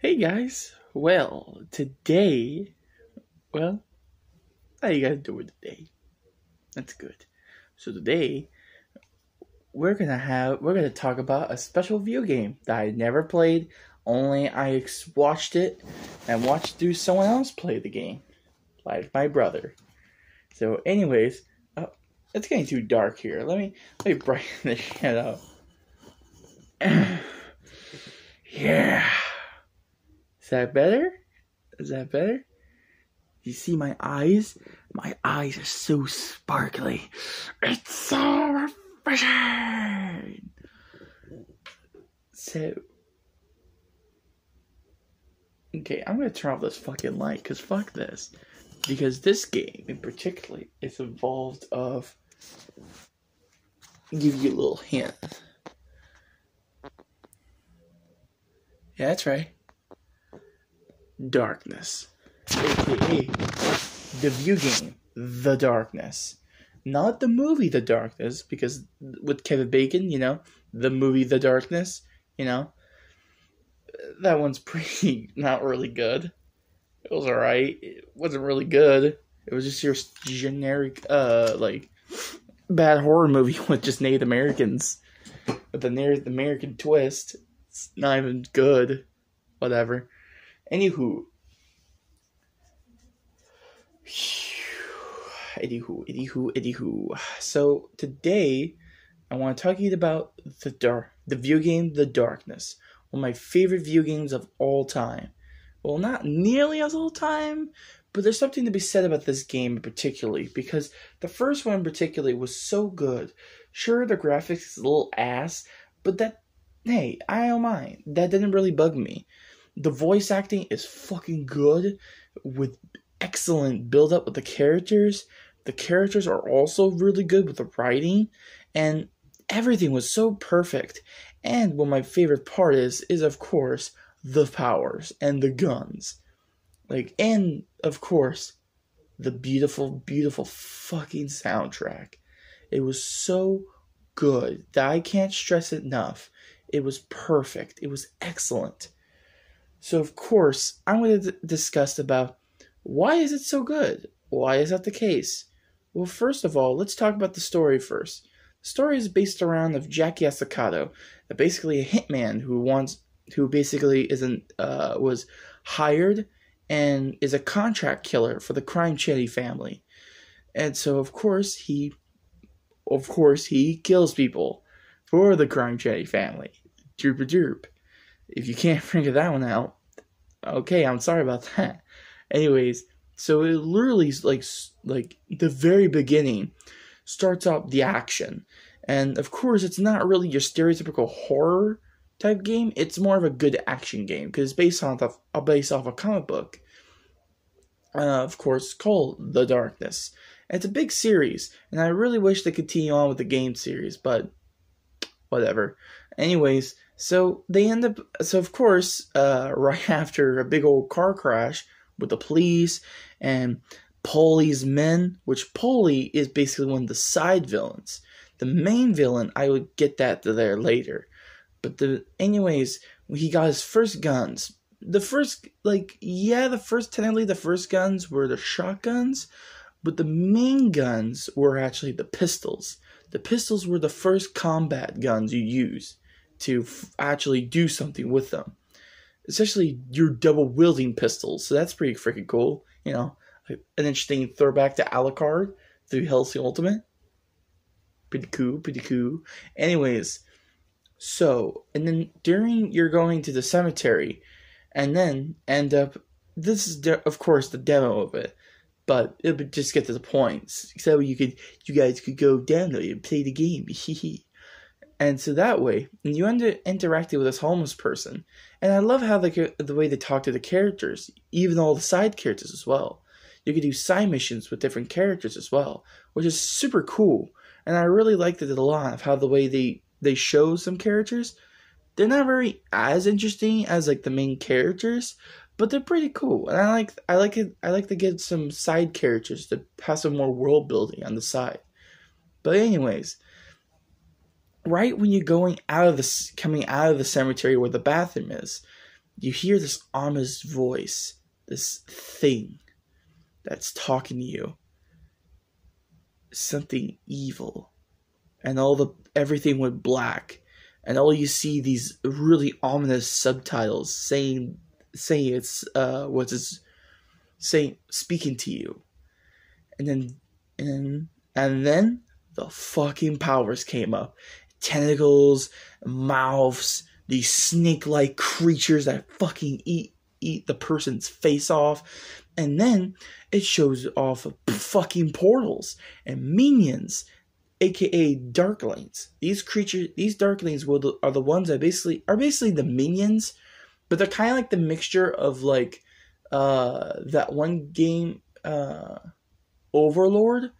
Hey guys, today, how you guys doing today? That's good. So today, we're gonna talk about a special video game that I never played, only watched it and watched through someone else play the game, like my brother. So anyways, it's getting too dark here. Let me brighten this shit up. Yeah. Is that better? Is that better? You see my eyes? My eyes are so sparkly. It's so refreshing. So, okay, I'm gonna turn off this fucking light, cause fuck this. Because this game in particular is involved of, give you a little hint. Yeah, that's right. Darkness. AKA the view game, The Darkness. Not the movie The Darkness, because with Kevin Bacon, the movie The Darkness, that one's pretty not really good. It was alright. It wasn't really good. It was just your generic, bad horror movie with just Native Americans. With the Native American twist. It's not even good. Whatever. Anywho. So today, I want to talk to you about the video game The Darkness. One of my favorite video games of all time. Well, not nearly as all time, but there's something to be said about this game particularly, because the first one particularly was so good. Sure, the graphics is a little ass, but hey, I don't mind. That didn't really bug me. The voice acting is fucking good, with excellent build-up with the characters. The characters are also really good with the writing, and everything was so perfect. And what my favorite part is of course, the powers and the guns. And of course, the beautiful, beautiful fucking soundtrack. It was so good that I can't stress it enough. It was perfect. It was excellent. So of course, I'm going to discuss about why is it so good? Why is that the case? Well, first of all, let's talk about the story first. The story is based around of Jackie Estacado, basically a hitman who basically was hired and is a contract killer for the Crime Chatty family. And so of course he kills people for the Crime Chatty family. Droop a droop. If you can't figure that one out, okay, I'm sorry about that. Anyways, so it literally is like the very beginning starts out the action. And of course, it's not really your stereotypical horror type game. It's more of a good action game because it's based off a comic book. Of course, called The Darkness. And it's a big series, and I really wish they continue on with the game series, but whatever. Anyways, so they end up. So of course, right after a big old car crash with the police and Paulie's men, which Paulie is basically one of the side villains. The main villain, I would get that to there later. But anyways, he got his first guns. Technically the first guns were the shotguns, but the main guns were actually the pistols. The pistols were the first combat guns you use to actually do something with them. Especially your double wielding pistols, so that's pretty freaking cool. An interesting throwback to Alucard through Hellsing Ultimate. Pretty cool. Anyways, and then during you're going to the cemetery, and then end up. This is of course the demo of it, but it would just get to the point. So you guys could go download and play the game. And so that way, you end up interacting with this homeless person. And I love how the way they talk to the characters, even all the side characters as well. You can do side missions with different characters as well, which is super cool. And I really liked it a lot of how the way they show some characters. They're not very as interesting as the main characters, but they're pretty cool. And I like it. I like to give some side characters to have some more world building on the side. But anyways, right when you're coming out of the cemetery where the bathroom is, you hear this ominous voice, this thing that's talking to you, something evil, and everything went black, and all you see these really ominous subtitles saying it's saying speaking to you, and then the fucking powers came up, tentacles, mouths, these snake-like creatures that fucking eat the person's face off, and then it shows off fucking portals and minions, aka Darklings. These Darklings are the ones that are basically the minions, but they're kind of like the mixture of like that one game Overlord.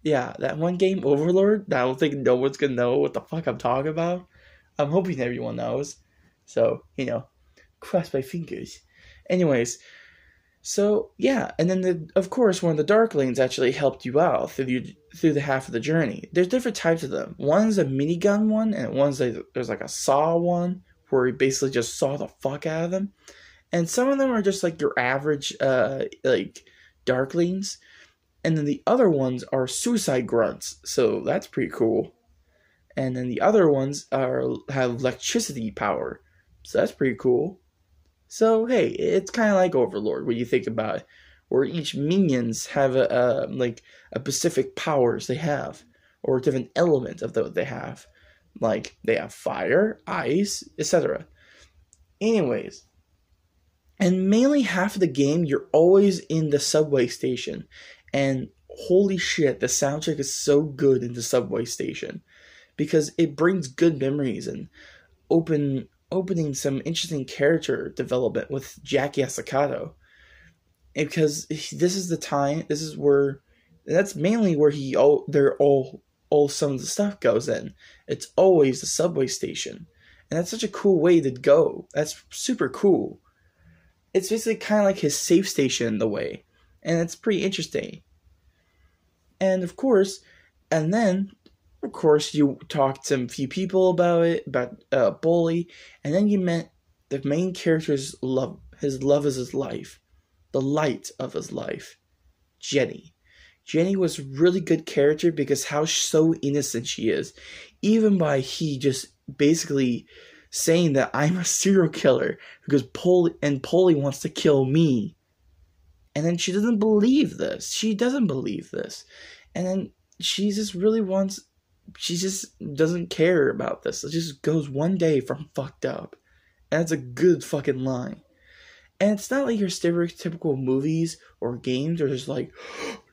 Yeah, that one game Overlord. I don't think no one's gonna know what the fuck I'm talking about. I'm hoping everyone knows. So, cross my fingers. Anyways, so yeah, and then of course one of the Darklings actually helped you out through the half of the journey. There's different types of them. One's a minigun one, and there's like a saw one where he basically just saw the fuck out of them. And some of them are just like your average like Darklings. And then the other ones are suicide grunts, so that's pretty cool. And then the other ones have electricity power, so that's pretty cool. So hey, it's kind of like Overlord when you think about it, where each minions have a specific powers they have, or different elements of what they have, like they have fire, ice, etc. Anyways, and mainly half of the game you're always in the subway station. And holy shit, the soundtrack is so good in the subway station because it brings good memories and opening some interesting character development with Jackie Estacado. Because that's mainly where all some of the stuff goes in. It's always the subway station. And that's such a cool way to go. That's super cool. It's basically kind of like his safe station in the way. And it's pretty interesting. And of course, you talked to a few people about Bully, and then you met the main character's love. His love is his life, the light of his life, Jenny. Jenny was a really good character because how so innocent she is, even by he just basically saying that I'm a serial killer because Polly wants to kill me. And then she doesn't believe this. And then she just doesn't care about this. It just goes one day from fucked up. And it's a good fucking line. And it's not like your stereotypical movies or games are just like,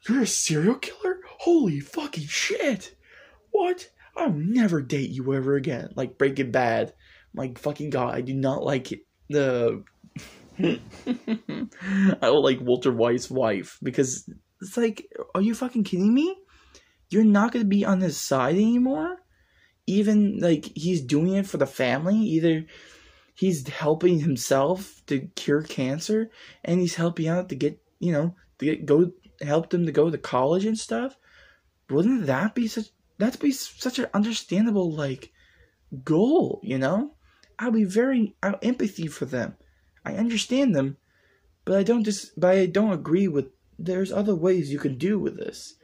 you're a serial killer? Holy fucking shit. What? I'll never date you ever again. Like Breaking Bad. My fucking god, I do not like the... I don't like Walter White's wife because it's like, are you fucking kidding me? You're not going to be on his side anymore? Even like he's doing it for the family. Either he's helping himself to cure cancer and he's helping out to get, help them to go to college and stuff. Wouldn't that be such an understandable like goal, I'll empathy for them. I understand them, but I don't agree with. There's other ways you can do with this,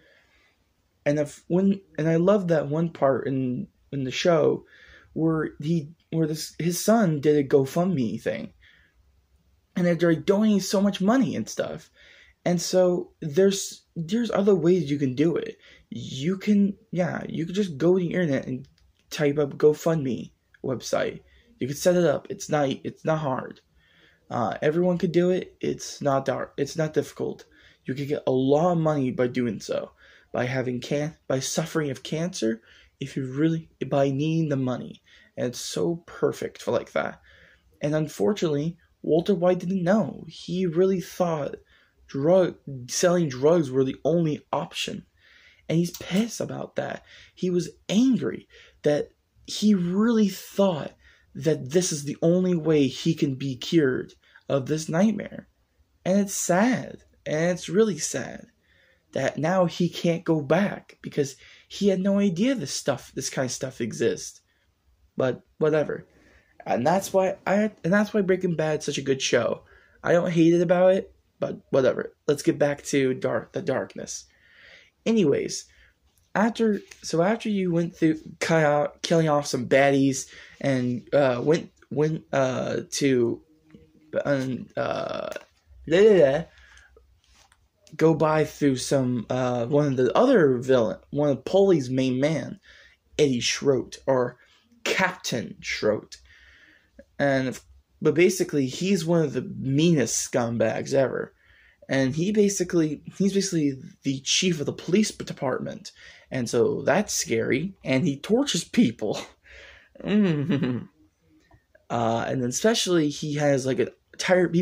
and I love that one part in the show where his son did a GoFundMe thing, and they're donating so much money and stuff, and so there's other ways you can do it. You can just go to the internet and type up GoFundMe website. You can set it up. It's not hard. Everyone could do it. It's not difficult. You could get a lot of money by doing so, by suffering of cancer, by needing the money, and it's so perfect for like that. And unfortunately, Walter White didn't know. He really thought selling drugs were the only option, and he's pissed about that. He was angry that he really thought that this is the only way he can be cured of this nightmare. And it's sad. And it's really sad that now he can't go back because he had no idea this kind of stuff exists. But whatever. and that's why Breaking Bad's such a good show. I don't hate it about it, but whatever. Let's get back to the darkness. Anyways, after you went through killing off some baddies and went to go by through some one of Polly's main man, Eddie Schroet, or Captain Schroet, but basically he's one of the meanest scumbags ever, and he's basically the chief of the police department, and so that's scary, and he tortures people. And then especially he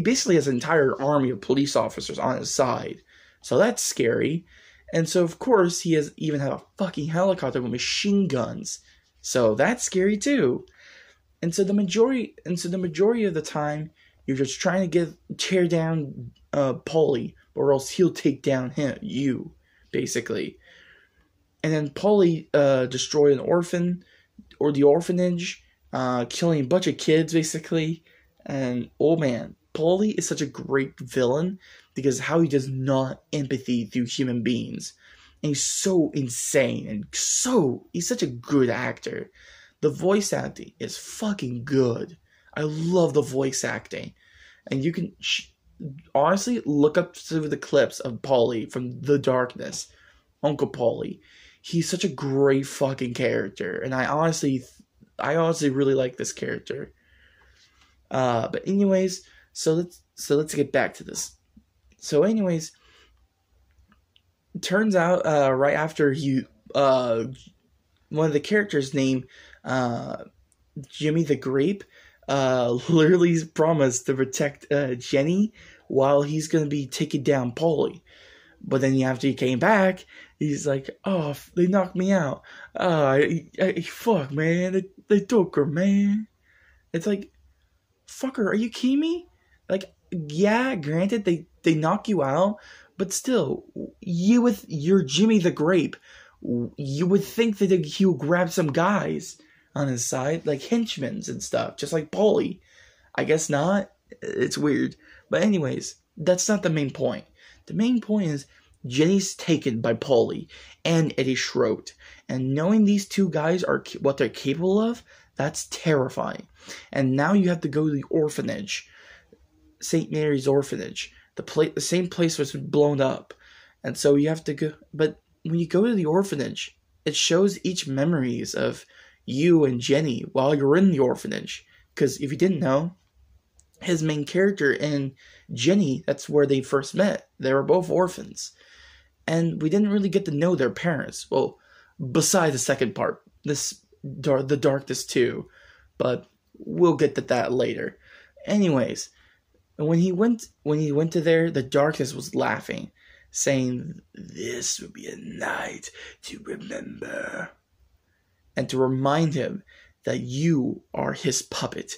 basically has an entire army of police officers on his side. So that's scary. And so of course he even have a fucking helicopter with machine guns. So that's scary too. And so the majority of the time you're just trying to tear down Paulie, or else he'll take down you, basically. And then Paulie destroyed an orphan or the orphanage, killing a bunch of kids basically. And oh man, Paulie is such a great villain because how he does not empathy through human beings. And he's so insane and he's such a good actor. The voice acting is fucking good. I love the voice acting. And you can honestly look up through the clips of Paulie from The Darkness. Uncle Paulie. He's such a great fucking character. And I honestly really like this character. But anyways, so let's get back to this. So anyways, it turns out right after one of the characters named Jimmy the Grape literally promised to protect Jenny while he's gonna be taking down Paulie. But then after he came back, he's like, "Oh, they knocked me out. Fuck, man. They took her, man." It's like, fucker, are you kidding me? Like, yeah, granted, they knock you out, but still, you're Jimmy the Grape. You would think that he would grab some guys on his side, like henchmen and stuff, just like Paulie. I guess not. It's weird. But anyways, that's not the main point. The main point is Jenny's taken by Paulie and Eddie Schroet. And knowing these two guys are what they're capable of, that's terrifying. And now you have to go to the orphanage. St. Mary's Orphanage. The same place was blown up. And so you have to go. But when you go to the orphanage, it shows each memories of you and Jenny while you're in the orphanage. Because if you didn't know, his main character and Jenny, that's where they first met. They were both orphans. And we didn't really get to know their parents. Well, besides the second part, The Darkness 2. But we'll get to that later. Anyways, when he went to there, the darkness was laughing, saying, "This will be a night to remember." And to remind him that you are his puppet.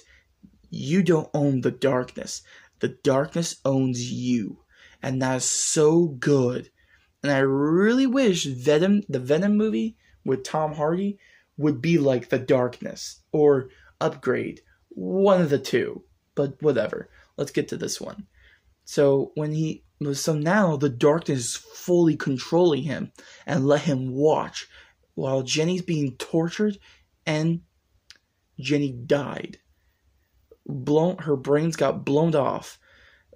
You don't own the darkness. The darkness owns you. And that is so good. And I really wish the Venom movie with Tom Hardy would be like The Darkness or Upgrade. One of the two. But whatever. Let's get to this one. So now the darkness is fully controlling him and let him watch while Jenny's being tortured and Jenny died. Her brains got blown off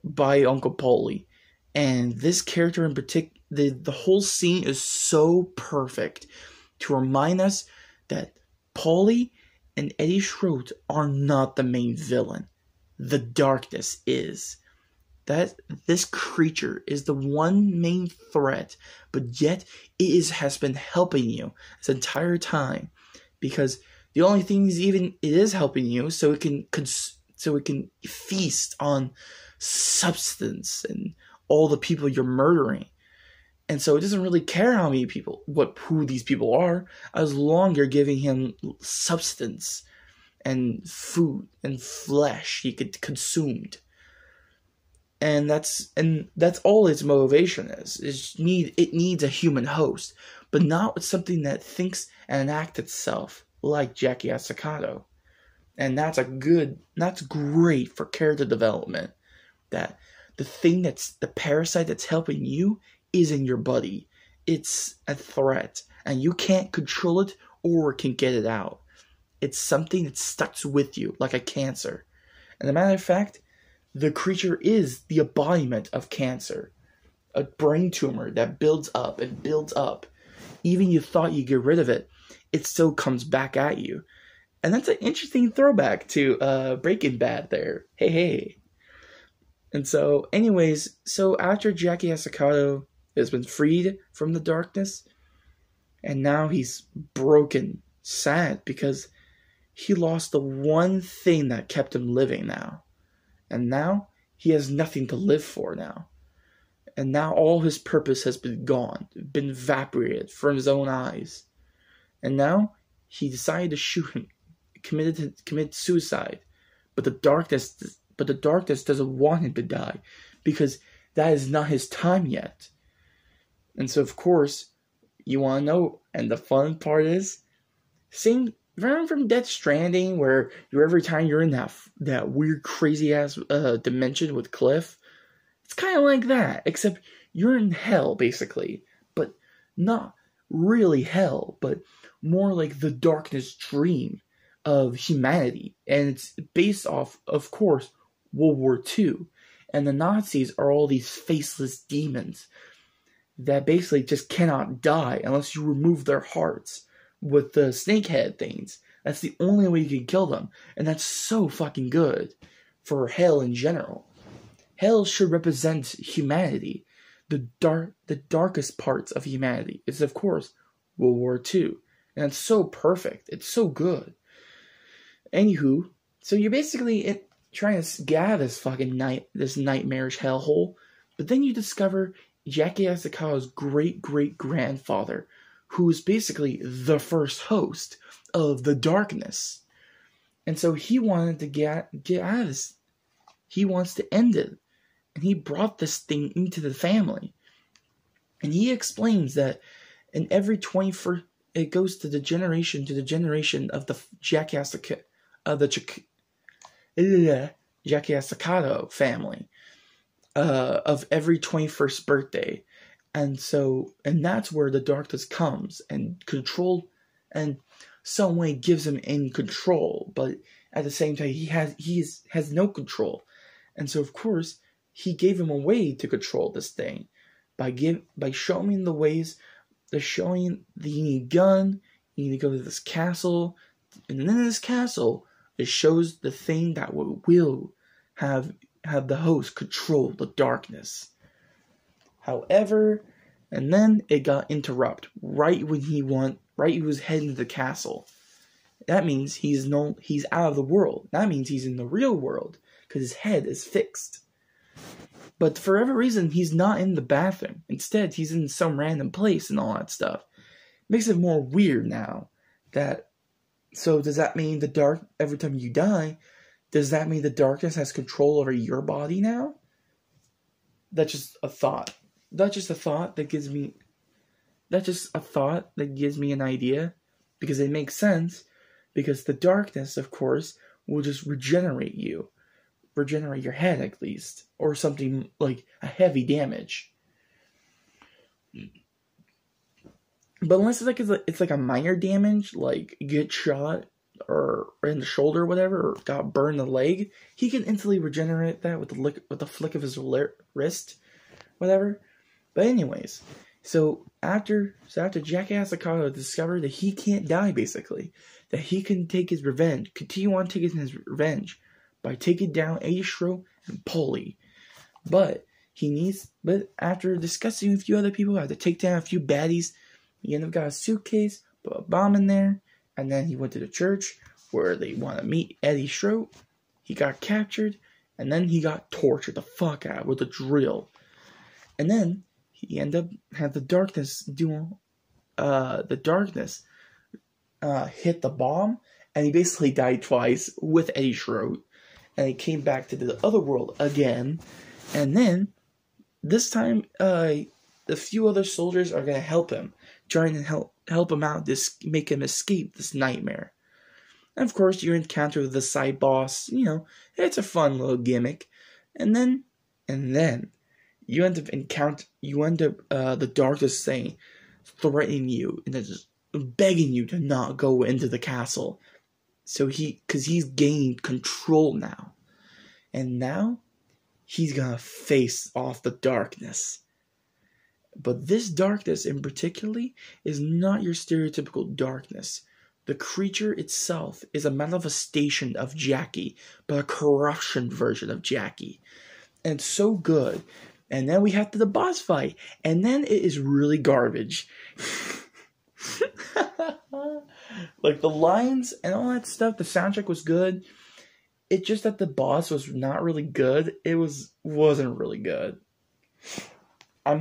by Uncle Paulie. And this character in particular, the whole scene is so perfect to remind us that Paulie and Eddie Schroet are not the main villain. The darkness is. That this creature is the one main threat, but yet it has been helping you this entire time, because the only thing it is helping you so it can feast on substance and all the people you're murdering. And so it doesn't really care how many people, who these people are, as long you're giving him substance and food and flesh he could consumed. And that's all its motivation is. It needs a human host, but not with something that thinks and acts itself like Jackie Estacado. And that's great for character development. That the parasite that's helping you is in your buddy. It's a threat, and you can't control it or can get it out. It's something that sticks with you like a cancer. And as a matter of fact, the creature is the embodiment of cancer. A brain tumor that builds up and builds up. Even you thought you get rid of it, it still comes back at you. And that's an interesting throwback to Breaking Bad there. Hey, hey. And so, anyways, so after Jackie Estacado has been freed from the darkness, and now he's broken, sad, because he lost the one thing that kept him living now. And now he has nothing to live for now. And now all his purpose has been gone, been evaporated from his own eyes. And now he decided to shoot him, commit suicide. But the darkness doesn't want him to die, because that is not his time yet. And so, of course, you want to know, and the fun part is, remember from Death Stranding, where every time you're in that weird, crazy ass dimension with Cliff, it's kind of like that, except you're in hell basically, but not really hell, but more like the darkness dream of humanity, and it's based off, of course, World War II, and the Nazis are all these faceless demons that basically just cannot die unless you remove their hearts with the snakehead things. That's the only way you can kill them, and that's so fucking good for hell in general. Hell should represent humanity, the darkest parts of humanity. It's, of course, World War II, and it's so perfect. It's so good. Anywho, so you're basically trying to get out of this nightmarish hellhole, but then you discover Jackie Estacado's great-great-grandfather, who is basically the first host of the darkness. And so he wanted to get out of this. He wants to end it. And he brought this thing into the family. And he explains that in every 21st, it goes to the generation of the Jackie Estacado family, of every 21st birthday. And that's where the darkness comes and control, and some way gives him in control, but at the same time he has no control. And so, of course, he gave him a way to control this thing by showing the ways. They're showing that you need a gun, you need to go to this castle, and then in this castle it shows the thing that will have the host control the darkness. However, and then it got interrupted right when he was heading to the castle. That means he's out of the world. That means he's in the real world, because his head is fixed. But for every reason, he's not in the bathroom. Instead, he's in some random place and all that stuff. Makes it more weird now. So does that mean every time you die, does that mean the darkness has control over your body now? That's just a thought. That's just a thought that gives me an idea, because it makes sense, because the darkness, of course, will just regenerate your head at least, or something like a heavy damage. But unless it's like a minor damage, like you get shot or in the shoulder or whatever, or got burned in the leg, he can instantly regenerate that with the flick of his wrist, whatever. But anyways, so after Jackie Estacado discovered that he can't die, basically, that he can take his revenge, continue on taking his revenge by taking down Eddie Shro and Paulie. But after discussing with a few other people, had to take down a few baddies, he ended up got a suitcase, put a bomb in there, and then he went to the church where they want to meet Eddie Shro. He got captured, and then he got tortured the fuck out with a drill. And then he ended up had the darkness hit the bomb, and he basically died twice with Eddie Shro. And he came back to the other world again, and then this time a few other soldiers are gonna help him, trying to help him out, make him escape this nightmare. And of course, you encounter the side boss. You know, it's a fun little gimmick. And then you end up the darkness saying, threatening you, and just begging you to not go into the castle. So because he's gained control now. And now, he's gonna face off the darkness. But this darkness in particular is not your stereotypical darkness. The creature itself is a manifestation of Jackie, but a corruption version of Jackie. And it's so good. And then we have the boss fight. And then it is really garbage. Like the lines and all that stuff, the soundtrack was good. It's just that the boss was not really good. It wasn't really good. I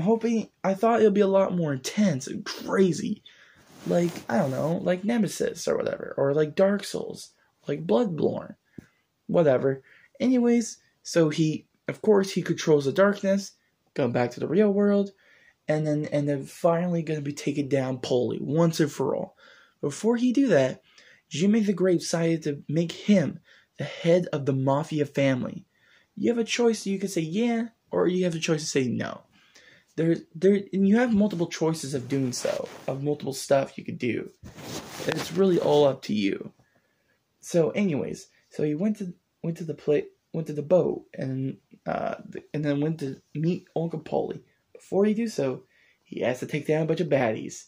thought it would be a lot more intense and crazy. Like, I don't know, like Nemesis or whatever. Or like Dark Souls. Like Bloodborne. Whatever. Anyways, so of course, he controls the darkness. Going back to the real world. And then finally going to be taken down Paulie once and for all. Before he do that, Jimmy the Great decided to make him the head of the Mafia family. You have a choice. You can say yeah, or you have a choice to say no. And you have multiple choices of doing so, of multiple stuff you could do. And it's really all up to you. So, anyways, so he went to the boat, and then went to meet Uncle Paulie. Before he do so, he has to take down a bunch of baddies.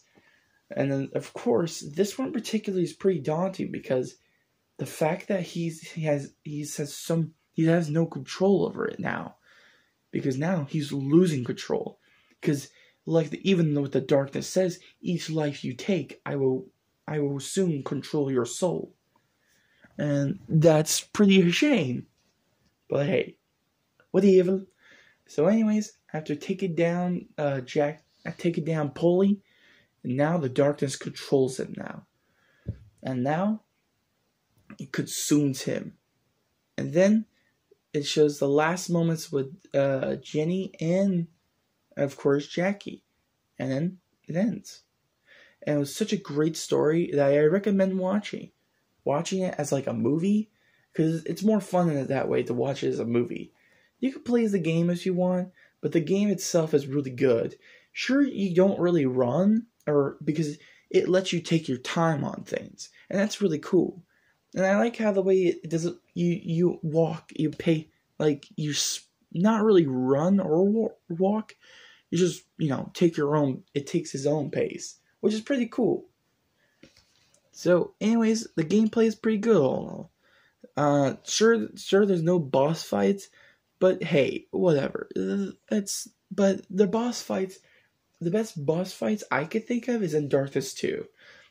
And then, of course, this one particularly is pretty daunting because the fact that he has no control over it now, because now he's losing control. Because even though what the darkness says, each life you take, I will soon control your soul, and that's pretty a shame. But hey, whatever. So, anyways, after taking down Paulie. And now the darkness controls him now. And now it consumes him. And then it shows the last moments with Jenny and, of course, Jackie. And then it ends. And it was such a great story that I recommend watching. Watching it as like a movie. Because it's more fun in it that way to watch it as a movie. You can play the game if you want. But the game itself is really good. Sure, you don't really run. Because it lets you take your time on things. And that's really cool. And I like how the way it doesn't, you walk, you pay, like, you not really run or walk. You just, take it takes his own pace. Which is pretty cool. So, anyways, the gameplay is pretty good all in all. Sure, there's no boss fights. But hey, whatever. But the boss fights... The best boss fights I could think of is in Darkness 2.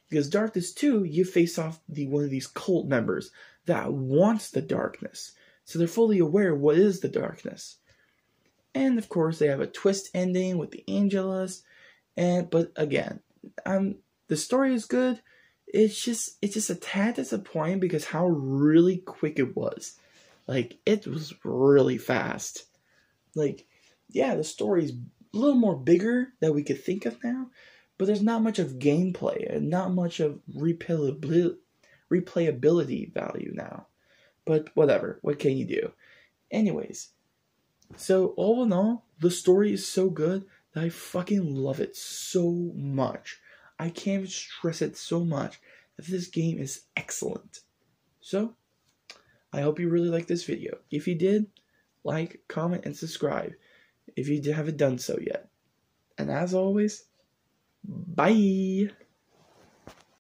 Because Darkness 2, you face off one of these cult members that wants the darkness. So they're fully aware of what is the darkness. And of course, they have a twist ending with the Angelus. But again, the story is good. It's just a tad disappointing because how really quick it was. Like, it was really fast. Like, yeah, the story's a little more bigger that we could think of now, but there's not much of gameplay and not much of replayability value now. But whatever, what can you do? Anyways, so all in all, the story is so good that I fucking love it so much. I can't even stress it so much that this game is excellent. So, I hope you really liked this video. If you did, like, comment, and subscribe if you haven't done so yet. And as always, bye!